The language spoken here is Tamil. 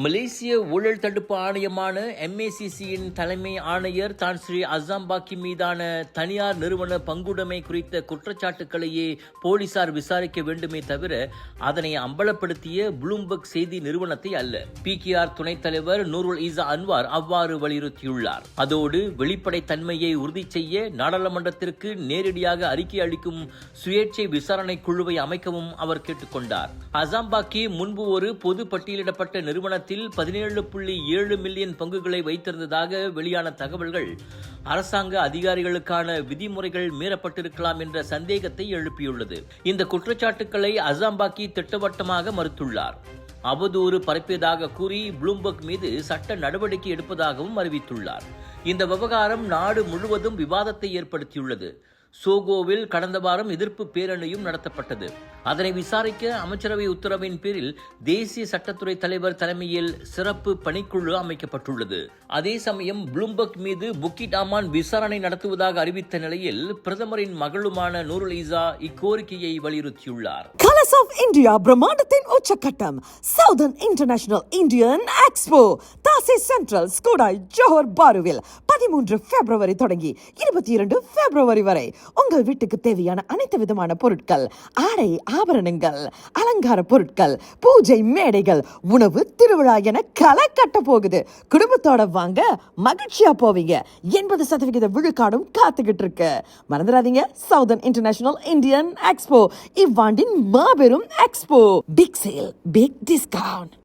மலேசிய ஊழல் தடுப்பு ஆணையமான MACCயின் தலைமை ஆணையர் தான் ஸ்ரீ அசாம்பாக்கி மீதான தனியார் நிறுவன பங்குடைமை குறித்த குற்றச்சாட்டுக்களையே போலீசார் விசாரிக்க வேண்டுமே தவிர அதனை அம்பலப்படுத்திய ப்ளூம்பர்க் செய்தி நிறுவனத்தை அல்ல. PKR துணைத் தலைவர் நூருல் ஈசா அன்வார் அவ்வாறு வலியுறுத்தியுள்ளார். அதோடு வெளிப்படைத்தன்மையை உறுதி செய்ய நாடாளுமன்றத்திற்கு நேரடியாக அறிக்கை அளிக்கும் சுயேட்சை விசாரணை குழுவை அமைக்கவும் அவர் கேட்டுக்கொண்டார். அசாம்பாக்கி முன்பு ஒரு பொது பட்டியலிடப்பட்ட நிறுவனத்தில் 17.7 மில்லியன் பங்குகளை வைத்திருந்ததாக வெளியான தகவல்கள் அரசாங்க அதிகாரிகளுக்கான விதிமுறைகள் மீறப்பட்டிருக்கலாம் என்ற சந்தேகத்தை எழுப்பியுள்ளது. இந்த குற்றச்சாட்டுக்களை அசாம்பாக்கி திட்டவட்டமாக மறுத்துள்ளார். அவதூறு பரப்பியதாக கூறி ப்ளூம்பர்க் மீது சட்ட நடவடிக்கை எடுப்பதாகவும் அறிவித்துள்ளார். இந்த விவகாரம் நாடு முழுவதும் விவாதத்தை ஏற்படுத்தியுள்ளது. சோகோவில் கடந்த வாரம் எதிர்ப்பு பேரணியும் நடத்தப்பட்டது. அதனை விசாரிக்க அமைச்சரவை உத்தரவின் பேரில் தேசிய சட்டத்துறை தலைவர் தலைமையில் சிறப்பு பணிக்குழு அமைக்கப்பட்டுள்ளது. அதே சமயம் ப்ளூம்பர்க் மீது புக்கிட் அமான் விசாரணை நடத்துவதாக அறிவித்த நிலையில் பிரதமரின் மகளுமான நூருல் ஈசா இக்கோரிக்கையை வலியுறுத்தியுள்ளார். கலர்ஸ் ஆஃப் இந்தியா பிரம்மாண்டத்தின் உச்சக்கட்டம் சவுதர்ன் இன்டர்நேஷனல் இந்தியன் எக்ஸ்போ தாசி சென்ட்ரல் ஸ்கூடாய் ஜோஹர் பாருவில் 13 பிப்ரவரி தொடங்கி 22 பிப்ரவரி வரை உங்கள் வீட்டுக்கு தேவையான அனைத்து விதமான பொருட்கள், ஆடை ஆபரணங்கள், அலங்கார பொருட்கள், பூஜை மேடைகள், உணவு திருவிழா என களை கட்ட போகுது. குடும்பத்தோட வாங்க, மகிழ்ச்சியா போவீங்க. 80% விழுக்காடும் காத்துக்கிட்டு இருக்கு. மறந்துடாதீங்க, சவுதர்ன் இன்டர்நேஷனல் இந்தியன் எக்ஸ்போ இவ்வாண்டின் மாபெரும் expo. Big sale, big discount.